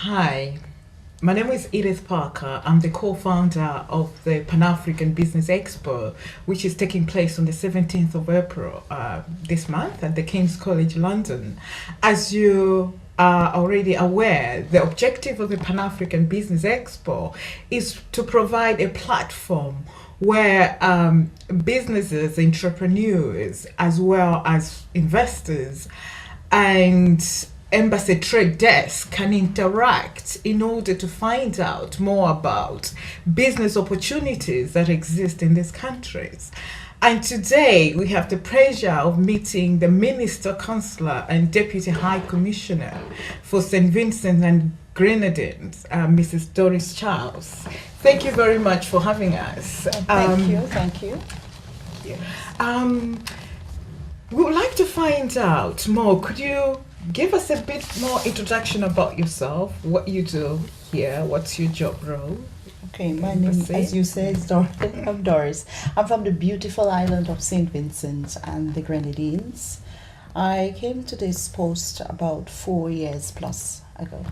Hi, my name is Edith Parker. I'm the co-founder of the Pan-African Business Expo, which is taking place on the 17th of April this month at the King's College London. As you are already aware, the objective of the Pan-African Business Expo is to provide a platform where businesses, entrepreneurs, as well as investors and embassy trade desk can interact in order to find out more about business opportunities that exist in these countries. And today we have the pleasure of meeting the Minister, Consular, and Deputy High Commissioner for St. Vincent and Grenadines, Mrs. Doris Charles. Thank you very much for having us. Thank you. We would like to find out more. Could you give us a bit more introduction about yourself, what you do here, what's your job role? Okay, my name, as you said, is I'm Doris. I'm from the beautiful island of St. Vincent and the Grenadines. I came to this post about 4 years plus ago,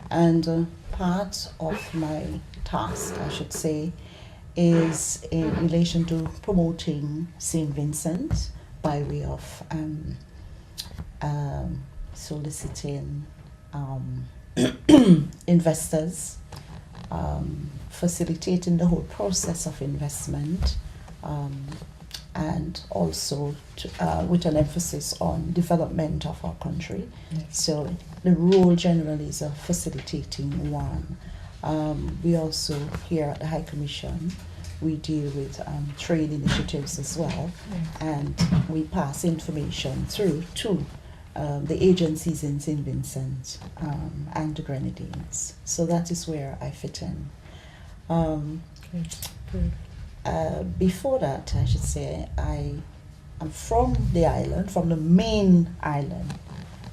and part of my task, I should say, is in relation to promoting St. Vincent by way of soliciting investors, facilitating the whole process of investment, and also with an emphasis on development of our country. Yes. So the role generally is a facilitating one. We also here at the High Commission, we deal with trade initiatives as well, and we pass information through to the agencies in St. Vincent and the Grenadines. So that is where I fit in. Before that, I should say, I am from the island, from the main island,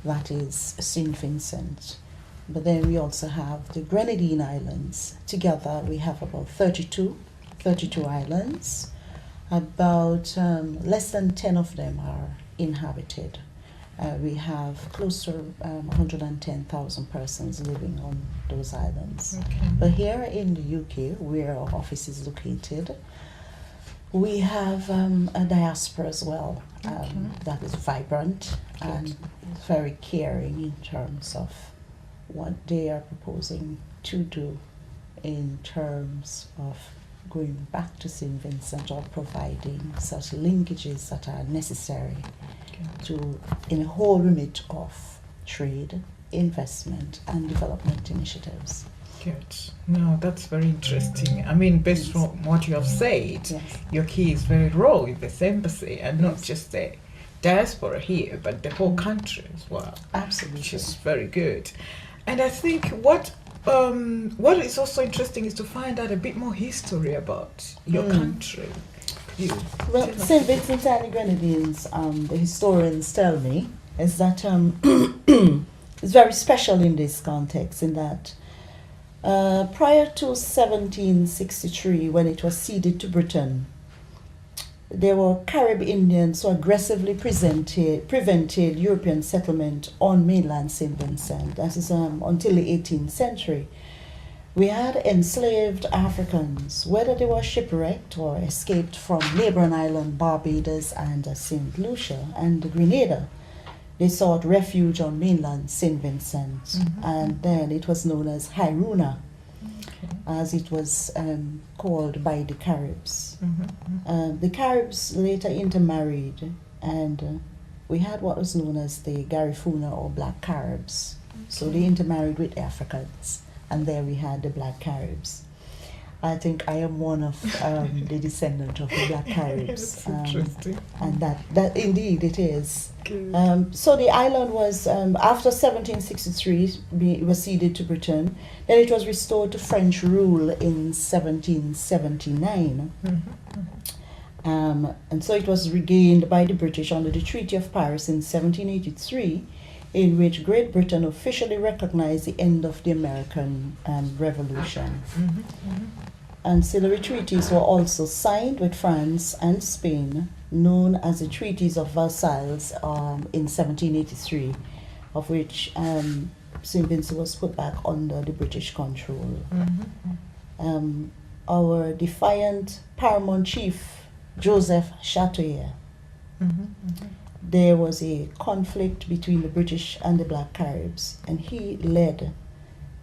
that is St. Vincent. But then we also have the Grenadine Islands. Together we have about 32 islands. About less than 10 of them are inhabited. We have close to 110,000 persons living on those islands. Okay. But here in the UK, where our office is located, we have a diaspora as well that is vibrant and very caring in terms of what they are proposing to do in terms of going back to St. Vincent or providing such linkages that are necessary to in a whole remit of trade, investment and development initiatives. Good. No, that's very interesting. I mean, based on what you have said, your key is very raw in this embassy, and not just the diaspora here, but the whole country as well. Absolutely. Which is very good. And I think what is also interesting is to find out a bit more history about your country. Well, St. Vincent and the Grenadines, the historians tell me, is that it's very special in this context, in that prior to 1763, when it was ceded to Britain, there were Carib Indians who aggressively prevented European settlement on mainland St. Vincent. That is until the 18th century. We had enslaved Africans, whether they were shipwrecked or escaped from neighboring island Barbados and St. Lucia and Grenada. They sought refuge on mainland St. Vincent, and then it was known as Hairuna, as it was called by the Caribs. The Caribs later intermarried, and we had what was known as the Garifuna or Black Caribs. So they intermarried with Africans, and there we had the Black Caribs. I think I am one of the descendant of the Black Caribs. That's interesting. And that indeed it is. So the island was, after 1763, it was ceded to Britain. Then it was restored to French rule in 1779. And so it was regained by the British under the Treaty of Paris in 1783, in which Great Britain officially recognized the end of the American Revolution. Ancillary treaties were also signed with France and Spain, known as the Treaties of Versailles in 1783, of which St. Vincent was put back under the British control. Mm-hmm. Our defiant paramount chief, Joseph Chatoyer, Mm-hmm. there was a conflict between the British and the Black Caribs, and he led,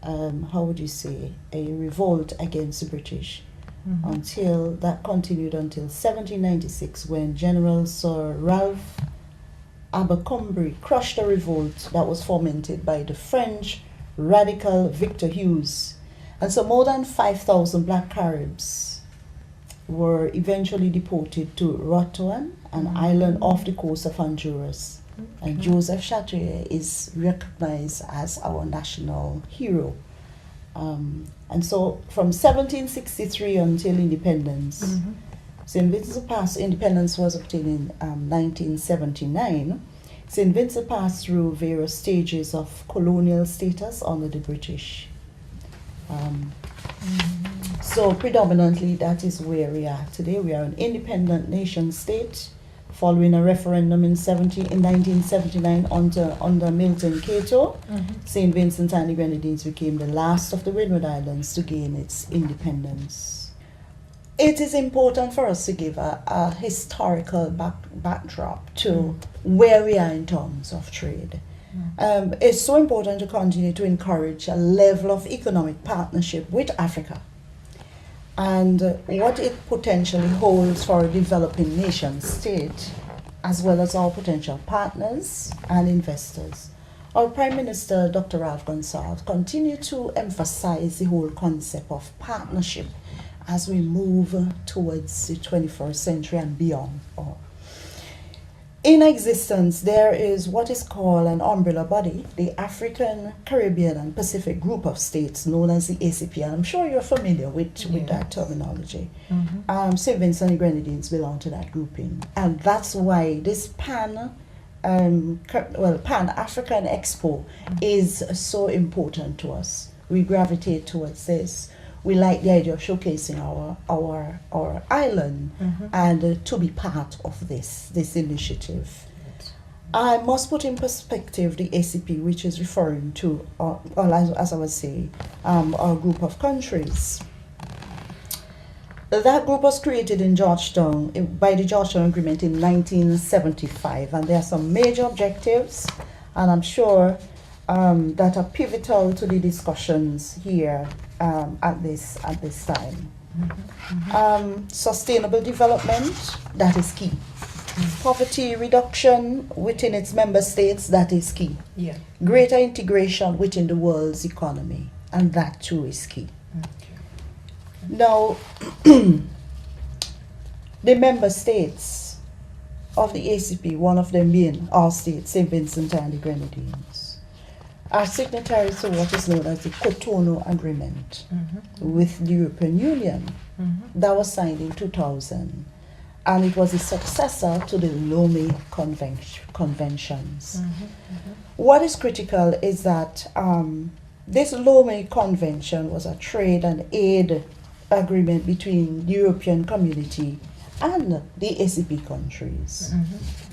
how would you say, a revolt against the British. Mm-hmm. Until that continued until 1796, when General Sir Ralph Abercrombie crushed a revolt that was fomented by the French radical Victor Hughes. And so more than 5,000 Black Caribs were eventually deported to Roatan, an island off the coast of Honduras. Okay. And Joseph Chatoyer is recognized as our national hero. And so from 1763 until independence, Mm-hmm. St. Vincent Pass independence was obtained in 1979. St. Vincent passed through various stages of colonial status under the British. So predominantly that is where we are today. We are an independent nation state following a referendum in 1979 under Milton Cato. Mm-hmm. St. Vincent and the Grenadines became the last of the Windward Islands to gain its independence. It is important for us to give a historical backdrop to where we are in terms of trade. It's so important to continue to encourage a level of economic partnership with Africa and what it potentially holds for a developing nation state, as well as our potential partners and investors. Our Prime Minister, Dr. Ralph Gonsalves, continued to emphasize the whole concept of partnership as we move towards the 21st century and beyond. In existence, there is what is called an umbrella body, the African, Caribbean, and Pacific Group of States, known as the ACP. And I'm sure you're familiar with that terminology. Mm-hmm. St. Vincent and the Grenadines belong to that grouping. And that's why this Pan-African Expo is so important to us. We gravitate towards this. We like the idea of showcasing our island and to be part of this initiative. I must put in perspective the ACP, which is referring to, as I was saying, our group of countries. That group was created in Georgetown by the Georgetown Agreement in 1975, and there are some major objectives, and I'm sure that are pivotal to the discussions here at this time. Sustainable development, that is key. Poverty reduction within its member states, that is key. Yeah. Greater integration within the world's economy, and that too is key. Okay. Now, the member states of the ACP, one of them being our state, St. Vincent and the Grenadines, are signatories to what is known as the Cotonou Agreement with the European Union. That was signed in 2000, and it was a successor to the Lomé Conventions. What is critical is that this Lomé Convention was a trade and aid agreement between the European Community and the ACP countries.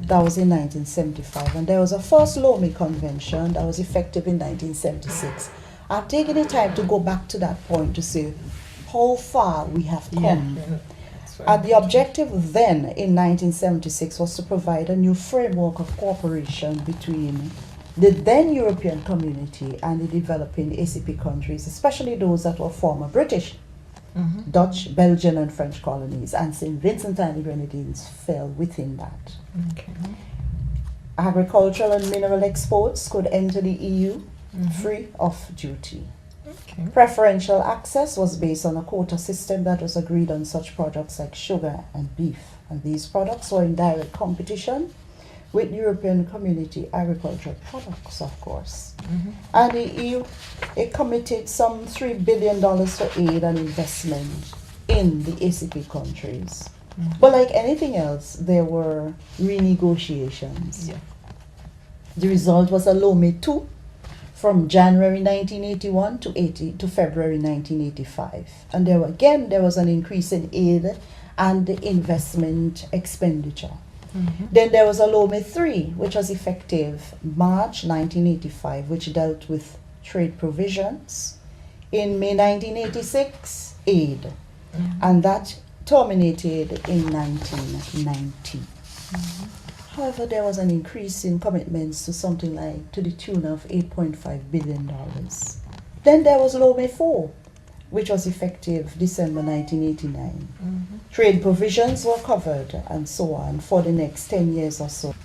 That was in 1975, and there was a first Lomé Convention that was effective in 1976. I've taken the time to go back to that point to see how far we have come. And the objective then in 1976 was to provide a new framework of cooperation between the then European Community and the developing ACP countries, especially those that were former British, Dutch, Belgian, and French colonies, and St. Vincent and the Grenadines fell within that. Okay. Agricultural and mineral exports could enter the EU free of duty. Okay. Preferential access was based on a quota system that was agreed on such products like sugar and beef, and these products were in direct competition with European Community agricultural products, of course. And the EU, it committed some $3 billion for aid and investment in the ACP countries. But like anything else, there were renegotiations. Yeah. The result was a Lomé II from January 1981 to February 1985. And there was an increase in aid and investment expenditure. Then there was a Lomé III, which was effective March 1985, which dealt with trade provisions. In May 1986, aid. And that terminated in 1990. However, there was an increase in commitments to something like to the tune of $8.5 billion. Then there was Lome 4, which was effective December 1989. Trade provisions were covered and so on for the next 10 years or so.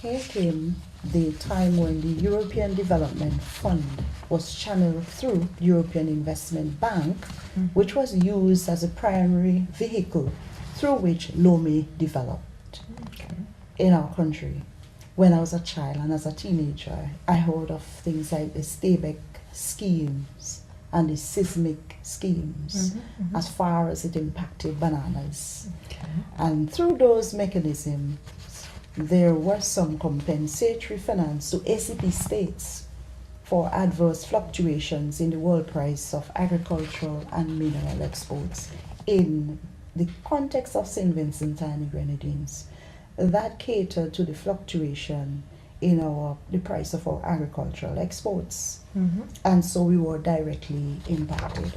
Here came the time when the European Development Fund was channeled through the European Investment Bank, which was used as a primary vehicle through which Lome developed in our country. When I was a child and as a teenager, I heard of things like the Stayback schemes and the seismic schemes as far as it impacted bananas. And through those mechanisms, there was some compensatory finance to ACP states for adverse fluctuations in the world price of agricultural and mineral exports in the context of St. Vincent and the Grenadines. That catered to the fluctuation in the price of our agricultural exports. And so we were directly impacted.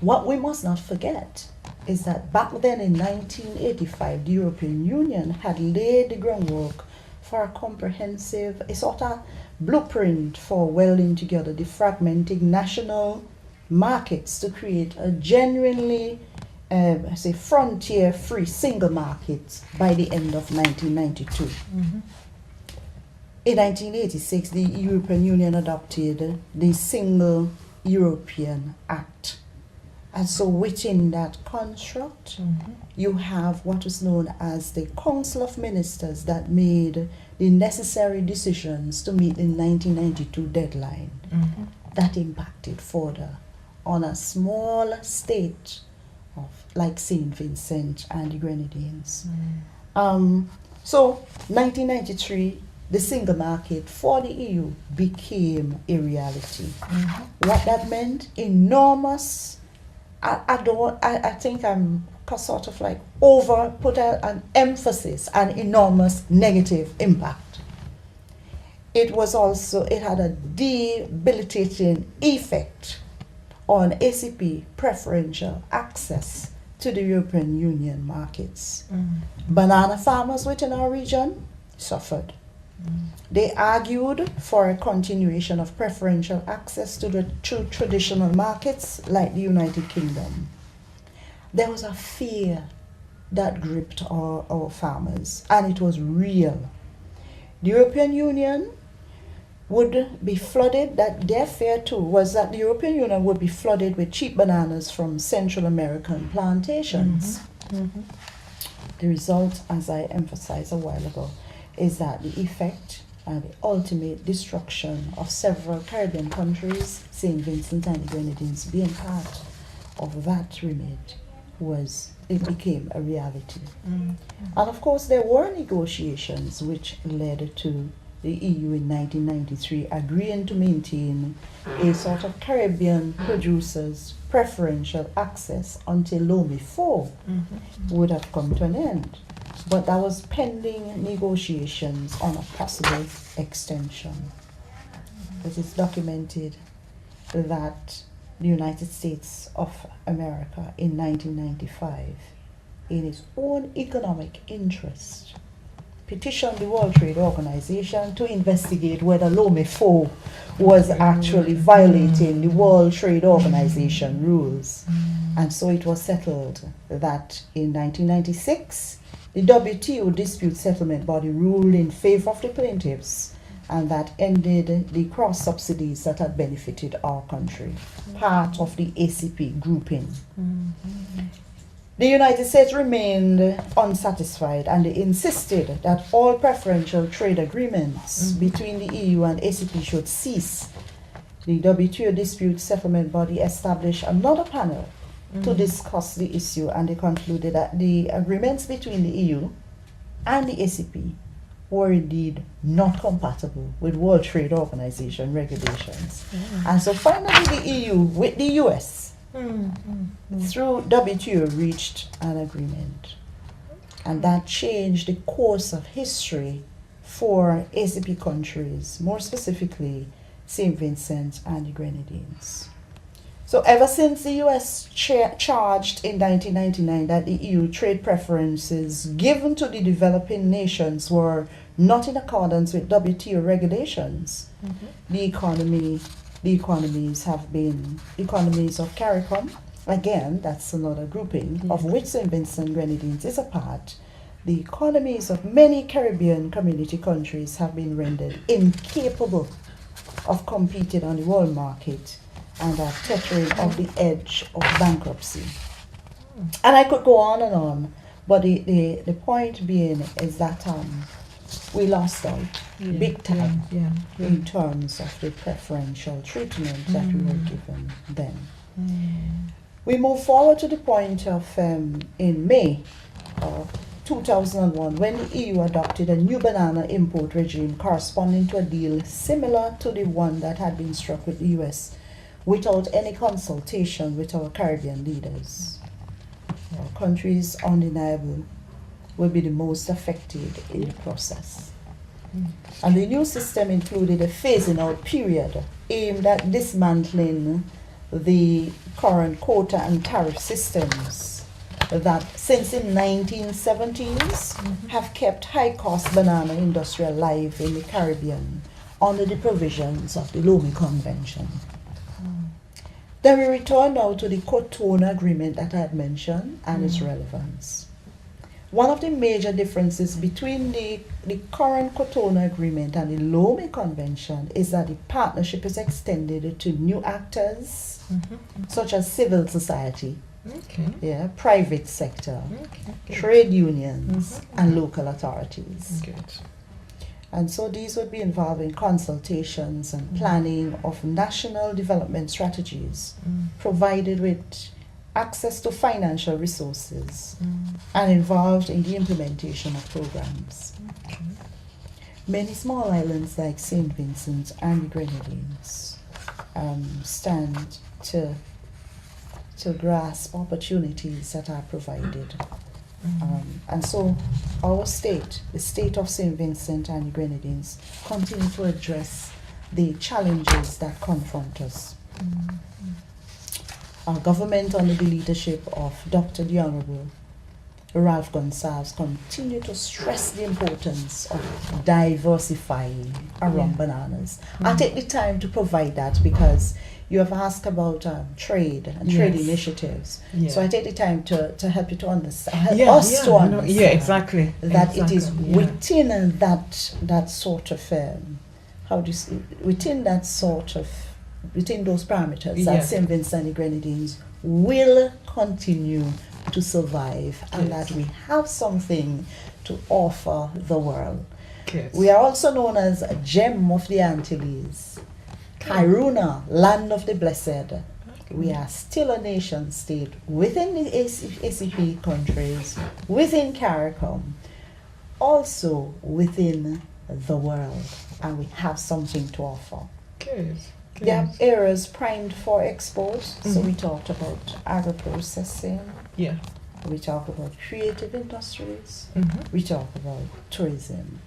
What we must not forget is that back then in 1985, the European Union had laid the groundwork for a comprehensive, a sort of blueprint for welding together the fragmented national markets to create a genuinely frontier-free single market by the end of 1992. In 1986, the European Union adopted the Single European Act. And so within that construct, you have what was known as the Council of Ministers that made the necessary decisions to meet the 1992 deadline. That impacted further on a small state of like St. Vincent and the Grenadines. So 1993, the single market for the EU became a reality. What that meant? Enormous. I think I'm sort of like put an emphasis on enormous negative impact. It had a debilitating effect on ACP preferential access to the European Union markets. Banana farmers within our region suffered. They argued for a continuation of preferential access to the two traditional markets like the United Kingdom. There was a fear that gripped our farmers, and it was real. The European Union would be flooded, that their fear too was that the European Union would be flooded with cheap bananas from Central American plantations. The result, as I emphasized a while ago, is that the effect and the ultimate destruction of several Caribbean countries, St. Vincent and the Grenadines being part of that remit, it became a reality. And of course there were negotiations which led to the EU in 1993 agreeing to maintain a sort of Caribbean producers preferential access until Lome 4 would have come to an end. But that was pending negotiations on a possible extension. It is documented that the United States of America in 1995, in its own economic interest, petitioned the World Trade Organization to investigate whether Lome 4 was actually violating the World Trade Organization rules. And so it was settled that in 1996, the WTO dispute settlement body ruled in favor of the plaintiffs, and that ended the cross subsidies that had benefited our country, part of the ACP grouping. The United States remained unsatisfied, and they insisted that all preferential trade agreements between the EU and ACP should cease. The WTO dispute settlement body established another panel to discuss the issue, and they concluded that the agreements between the EU and the ACP were indeed not compatible with World Trade Organization regulations. And so finally the EU with the US through WTO reached an agreement, and that changed the course of history for ACP countries, more specifically St. Vincent and the Grenadines. So ever since the US charged in 1999 that the EU trade preferences given to the developing nations were not in accordance with WTO regulations, the economies of CARICOM, again, that's another grouping of which St. Vincent Grenadines is a part. The economies of many Caribbean community countries have been rendered incapable of competing on the world market and are teetering off the edge of bankruptcy. And I could go on, but the point being is that we lost out big time in terms of the preferential treatment that we were given then. We move forward to the point of in May 2001, when the EU adopted a new banana import regime corresponding to a deal similar to the one that had been struck with the US without any consultation with our Caribbean leaders. Our countries, undeniably, will be the most affected in the process. And the new system included a phasing out period aimed at dismantling the current quota and tariff systems that since the 1970s have kept high-cost banana industry alive in the Caribbean under the provisions of the Lomé Convention. Then we return now to the Cotonou Agreement that I had mentioned and its relevance. One of the major differences between the current Cotonou Agreement and the Lomé Convention is that the partnership is extended to new actors, such as civil society, private sector, trade unions, and local authorities. And so these would be involving consultations and planning of national development strategies, provided with access to financial resources, and involved in the implementation of programs. Many small islands like St. Vincent and the Grenadines stand to grasp opportunities that are provided. And so our state, the state of St. Vincent and the Grenadines, continue to address the challenges that confront us. Our government, under the leadership of Dr. the Honorable Ralph Gonsalves, continue to stress the importance of diversifying around bananas. I take the time to provide that because you have asked about trade and trade initiatives. So I take the time to help you to understand, exactly. That it is within that sort of within those parameters that St. Vincent and the Grenadines will continue to survive and that we have something to offer the world. We are also known as a gem of the Antilles, Kairuna, land of the blessed. We are still a nation state within the ACP countries, within CARICOM, also within the world, and we have something to offer. There are areas primed for export, so we talked about agro-processing, we talk about creative industries, we talk about tourism.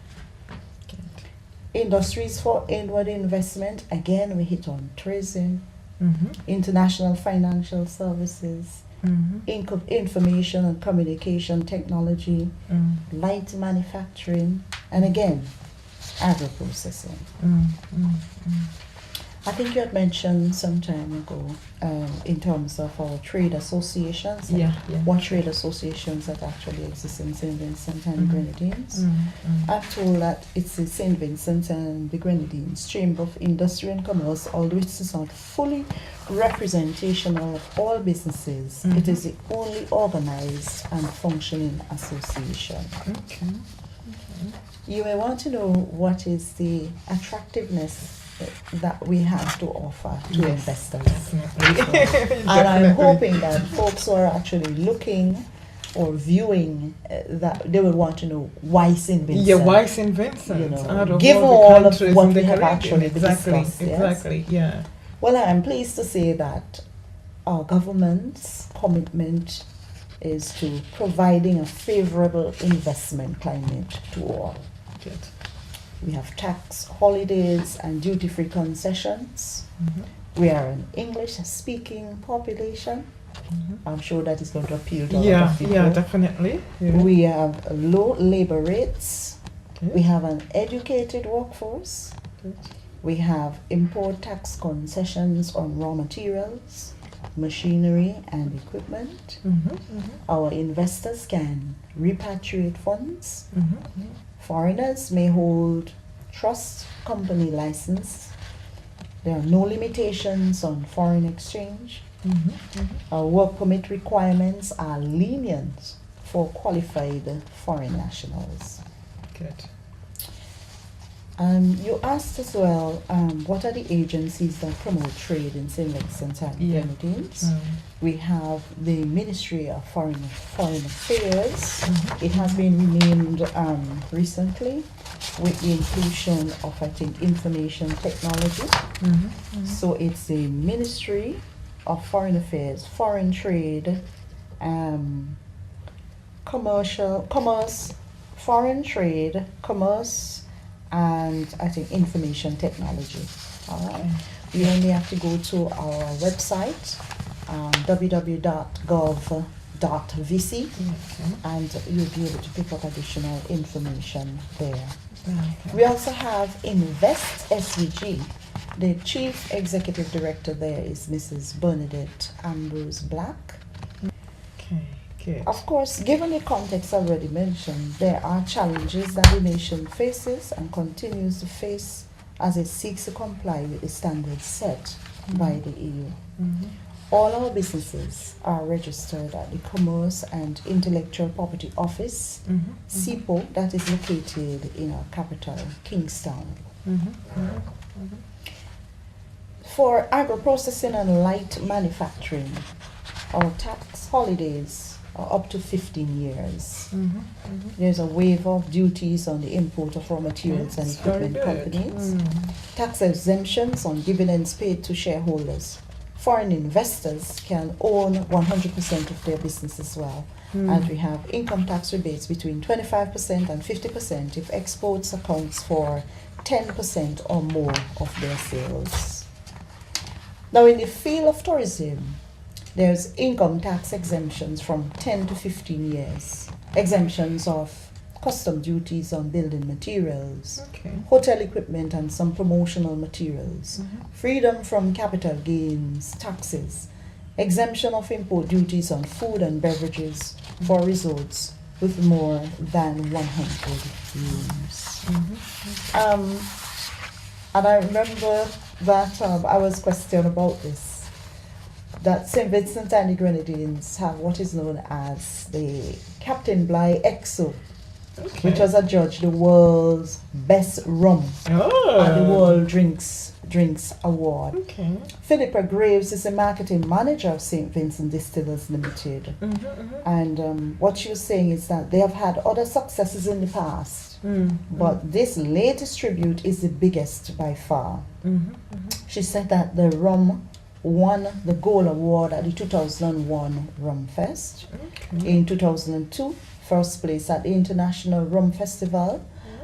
Industries for inward investment, again we hit on tourism, international financial services, information and communication technology, light manufacturing, and again, agro-processing. I think you had mentioned some time ago in terms of our trade associations, what trade associations that actually exist in St. Vincent and the Grenadines. I've told that it's the St. Vincent and the Grenadines Chamber of Industry and Commerce, although it is not fully representational of all businesses. It is the only organized and functioning association. You may want to know what is the attractiveness that we have to offer to investors. And I'm hoping that folks who are actually looking or viewing that they will want to know why St. Vincent. Why St. Vincent? Given all of what we have actually discussed. Exactly. Well, I'm pleased to say that our government's commitment is to providing a favorable investment climate to all. We have tax holidays and duty-free concessions. We are an English-speaking population. I'm sure that is going to appeal to a lot of people. Yeah, definitely. Yeah. We have low labor rates. Okay. We have an educated workforce. Good. We have import tax concessions on raw materials, machinery and equipment. Our investors can repatriate funds. Foreigners may hold trust company license. There are no limitations on foreign exchange. Our work permit requirements are lenient for qualified foreign nationals. Good. You asked as well, what are the agencies that promote trade in St. Vincent and Grenadines? We have the Ministry of Foreign Affairs. It has been renamed recently with the inclusion of, I think, information technology. So it's the Ministry of Foreign Affairs, Foreign Trade, Foreign Trade, Commerce, and I think information technology. All right. You only have to go to our website, www.gov.vc, and you'll be able to pick up additional information there. We also have Invest SVG. The Chief Executive Director there is Mrs. Bernadette Ambrose Black. Okay, good. Of course, given the context already mentioned, there are challenges that the nation faces and continues to face as it seeks to comply with the standards set by the EU. All our businesses are registered at the Commerce and Intellectual Property Office, CIPO, that is located in our capital, Kingstown. For agro-processing and light manufacturing, our tax holidays are up to 15 years. There's a waiver of duties on the import of raw materials and equipment companies. Tax exemptions on dividends paid to shareholders. Foreign investors can own 100% of their business as well. And we have income tax rebates between 25% and 50% if exports accounts for 10% or more of their sales. Now, in the field of tourism, there's income tax exemptions from 10 to 15 years, exemptions of custom duties on building materials, hotel equipment and some promotional materials, freedom from capital gains taxes, exemption of import duties on food and beverages for resorts with more than 100 rooms. And I remember that I was questioned about this, that St. Vincent and the Grenadines have what is known as the Captain Bligh EXO, which was adjudged the world's best rum at the World Drinks Award. Philippa Graves is the marketing manager of St. Vincent Distillers Limited. And what she was saying is that they have had other successes in the past, but this latest tribute is the biggest by far. She said that the rum won the Gold Award at the 2001 Rum Fest. In 2002, first place at the International Rum Festival.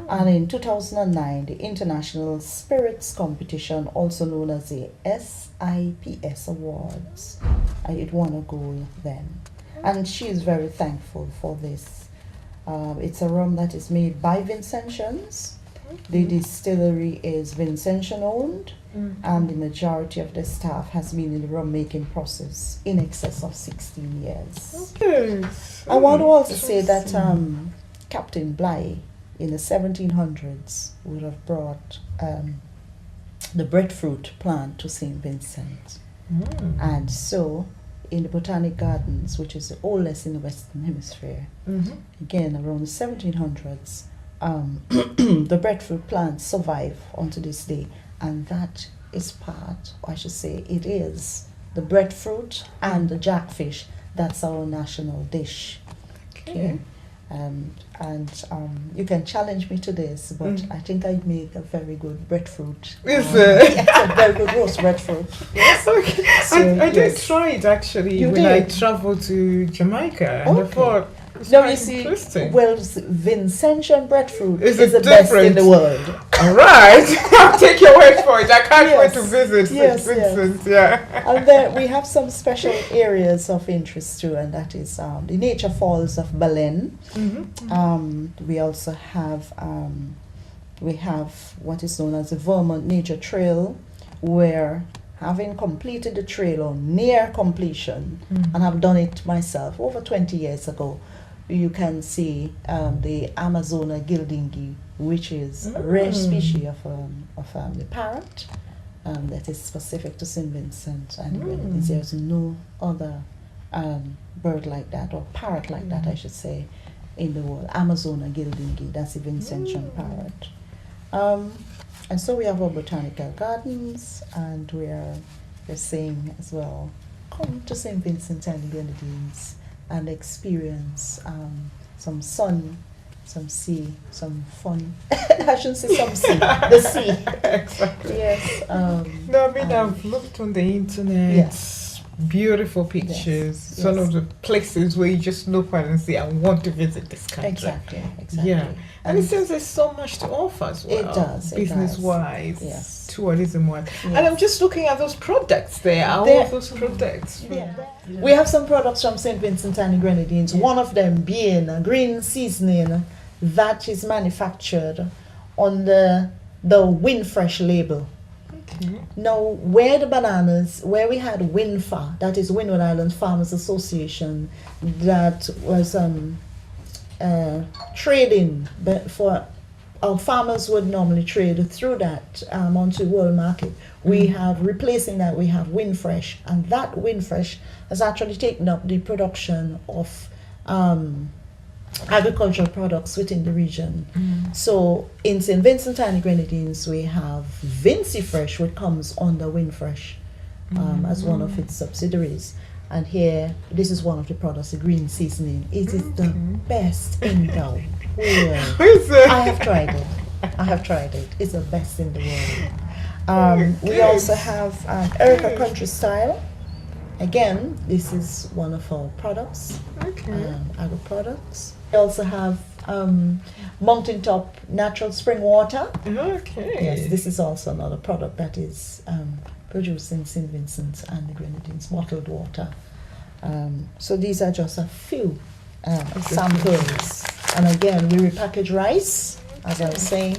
And in 2009, the International Spirits Competition, also known as the SIPS Awards. And it won a gold then. And she is very thankful for this. It's a rum that is made by Vincentians. The distillery is Vincentian owned, and the majority of the staff has been in the rum making process in excess of 16 years. I want to also say that Captain Bligh in the 1700s would have brought the breadfruit plant to St. Vincent. And so in the Botanic Gardens, which is the oldest in the Western Hemisphere, again around the 1700s, the breadfruit plants survive unto this day, and that is part, or I should say it is, the breadfruit and the jackfish. That's our national dish. Okay. You can challenge me to this, but I think I'd make a very good breadfruit. Is it? Yes, a very good roast breadfruit. Yes. Okay. So, I did try it actually when I traveled to Jamaica, and I thought It's No, quite you see, interesting. well, Vincentian breadfruit Is is it the best in different? the world. All right, I'll take your word for it. I can't wait Yes. to visit Yes, St. Vincent. Yeah. And then we have some special areas of interest too, and that is the Nature Falls of Belen. We also have what is known as the Vermont Nature Trail, where having completed the trail or near completion, and have done it myself over 20 years ago, you can see the Amazona gildingi, which is a rare species of the parrot that is specific to St. Vincent and the Grenadines. There's no other bird like that, or parrot like that, I should say, in the world. Amazona gildingi, that's a Vincentian parrot. And so we have our botanical gardens, and we're saying as well, come to St. Vincent and the Grenadines and experience some sun, some sea, some fun. I shouldn't say some sea, the sea. Exactly. Yes. No, I mean, I've looked on the internet. Yes. Beautiful pictures. Yes. Some of the places where you just look at and say, I want to visit this country. Exactly. Yeah. And it seems there's so much to offer as well. It does. Business-wise, Yes. tourism-wise. Yes. And I'm just looking at those products there. All of those products. We have some products from St. Vincent and the Grenadines, one of them being a green seasoning that is manufactured on the Windfresh label. Okay. Now, where we had WINFA, that is Windward Island Farmers Association, that was trading, but for our farmers would normally trade through that onto the world market. We have replacing that, we have Windfresh, and that Windfresh has actually taken up the production of agricultural products within the region. So in St. Vincent and the Grenadines, we have Vinci Fresh, which comes under Windfresh as one of its subsidiaries. And here, this is one of the products, the green seasoning. It is the best in the world. I have tried it. It's the best in the world. We also have Erica Country Style. Again, this is one of our products, agro products. We also have Mountaintop Natural Spring Water. Okay. Yes, this is also another product that is produced in St. Vincent and the Grenadines, bottled water. So these are just a few samples. And again, we repackage rice, as I was saying.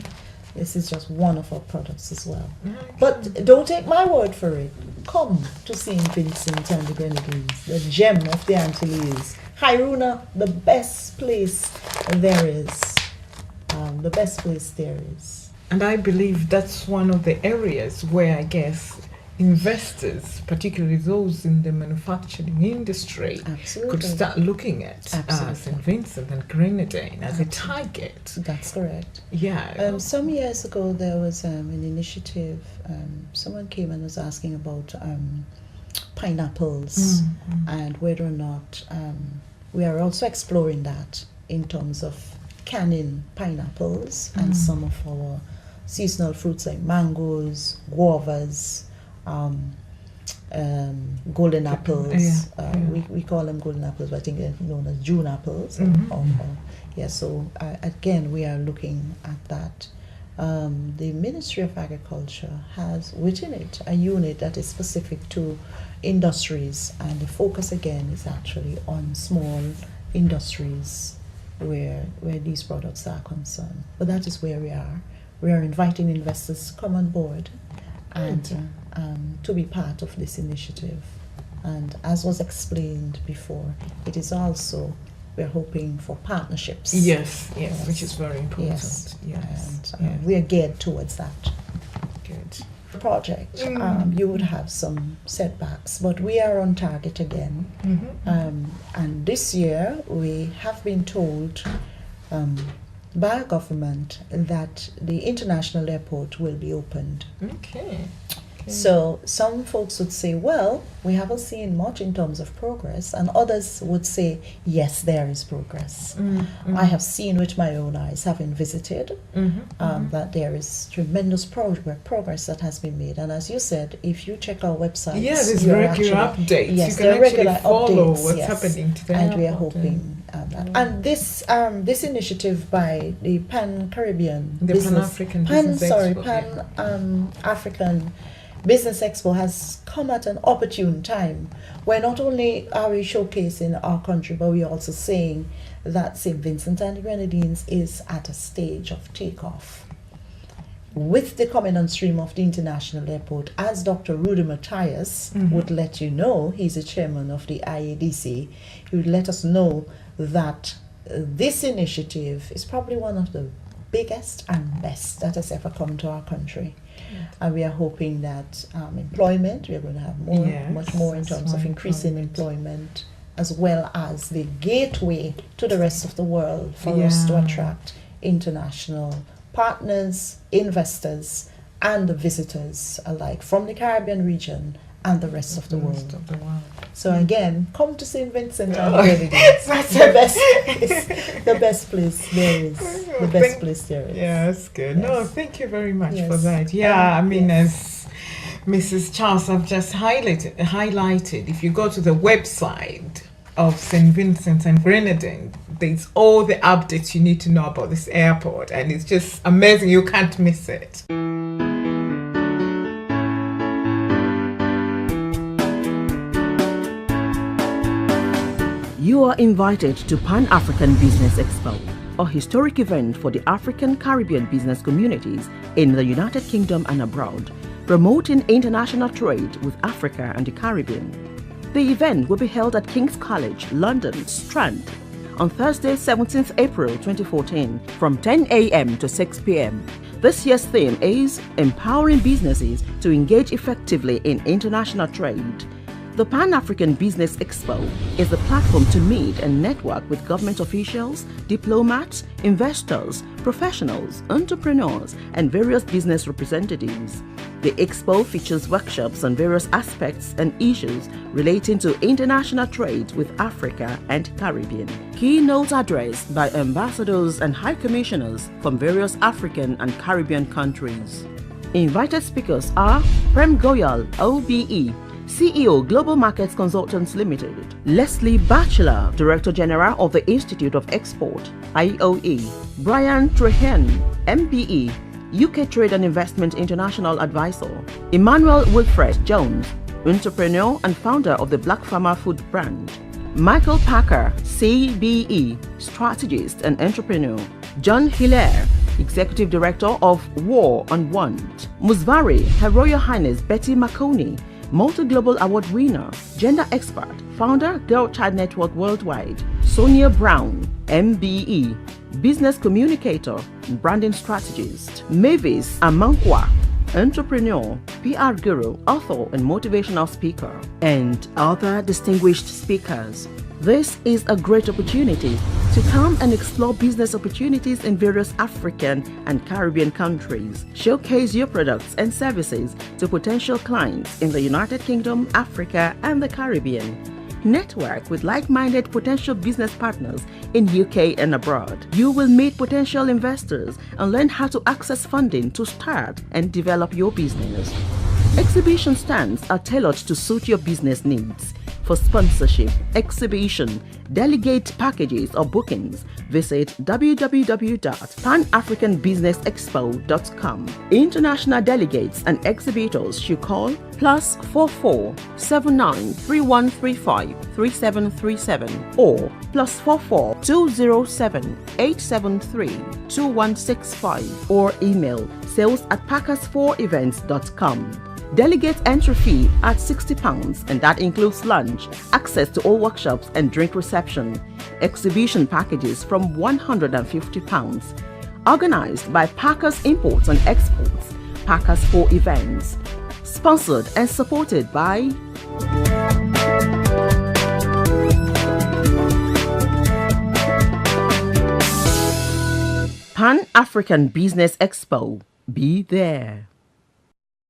This is just one of our products as well. But don't take my word for it. Come to St. Vincent and the Grenadines, the gem of the Antilles. Hairuna, the best place there is. The best place there is. And I believe that's one of the areas where I guess investors, particularly those in the manufacturing industry, could start looking at St. Vincent and Grenadines as a target. That's correct. Yeah. Some years ago, there was an initiative. Someone came and was asking about pineapples and whether or not we are also exploring that in terms of canning pineapples and some of our seasonal fruits like mangoes, guavas, golden apples. We call them golden apples, but I think they're known as June apples. So again, we are looking at that. The Ministry of Agriculture has within it a unit that is specific to industries, and the focus again is actually on small industries where these products are concerned. But that is where we are. We are inviting investors to come on board and to be part of this initiative. And as was explained before, it is also, we're hoping for partnerships. Yes, which is very important. Yes. And we are geared towards that. Good. Project. You would have some setbacks, but we are on target again. And this year we have been told by our government that the international airport will be opened. Okay. So some folks would say, well, we haven't seen much in terms of progress, and others would say, yes, there is progress. I have seen with my own eyes, having visited, that there is tremendous progress that has been made. And as you said, if you check our website, there's regular updates. Yes, you can there are regular follow updates, what's happening to them. And we are hoping And this initiative by the Pan-Caribbean The Pan-African Business Expo, Pan-African Business Expo has come at an opportune time, where not only are we showcasing our country, but we're also saying that St. Vincent and the Grenadines is at a stage of takeoff. With the coming on stream of the international airport, as Dr. Rudy Matthias would let you know, he's the chairman of the IADC, he would let us know that this initiative is probably one of the biggest and best that has ever come to our country. And we are hoping that employment, we are going to have much more in terms of increasing employment, as well as the gateway to the rest of the world for us to attract international partners, investors, and visitors alike from the Caribbean region and the rest of the world. So again, come to St. Vincent and Grenadines. That's the best place. The best place there is. The best place there is. Yeah, that's good. Yes. No, thank you very much for that. Yeah, I mean, as Mrs. Charles have just highlighted, if you go to the website of St. Vincent and Grenadines, there's all the updates you need to know about this airport, and it's just amazing. You can't miss it. You are invited to Pan-African Business Expo, a historic event for the African Caribbean business communities in the United Kingdom and abroad, promoting international trade with Africa and the Caribbean. The event will be held at King's College, London, Strand, on Thursday, 17th April 2014, from 10 a.m. to 6 p.m. This year's theme is Empowering Businesses to Engage Effectively in International Trade. The Pan-African Business Expo is the platform to meet and network with government officials, diplomats, investors, professionals, entrepreneurs, and various business representatives. The expo features workshops on various aspects and issues relating to international trade with Africa and Caribbean. Keynote address by ambassadors and high commissioners from various African and Caribbean countries. Invited speakers are Prem Goyal, OBE, CEO Global Markets Consultants Limited, Leslie Batchelor, Director General of the Institute of Export, IOE, Brian Trehen, MBE, UK Trade and Investment International Advisor, Emmanuel Wilfred Jones, entrepreneur and founder of the Black Farmer Food brand, Michael Packer, CBE, strategist and entrepreneur, John Hilaire, Executive Director of War on Want, Musvari, Her Royal Highness Betty Makoni, multi-global award winner, gender expert, founder, Girl Child Network Worldwide, Sonia Brown, MBE, business communicator, branding strategist, Mavis Amankwa, entrepreneur, PR guru, author, and motivational speaker, and other distinguished speakers. This is a great opportunity to come and explore business opportunities in various African and Caribbean countries. Showcase your products and services to potential clients in the United Kingdom, Africa, and the Caribbean. Network with like-minded potential business partners in UK and abroad. You will meet potential investors and learn how to access funding to start and develop your business. Exhibition stands are tailored to suit your business needs. For sponsorship, exhibition, delegate packages or bookings, visit www.panafricanbusinessexpo.com. International delegates and exhibitors should call +44 79 3135 3737 or +44 207 873 2165 or email sales@packers4events.com. Delegate entry fee at £60, and that includes lunch, access to all workshops and drink reception. Exhibition packages from £150. Organized by Packers Imports and Exports, Packers 4 Events. Sponsored and supported by Pan-African Business Expo. Be there.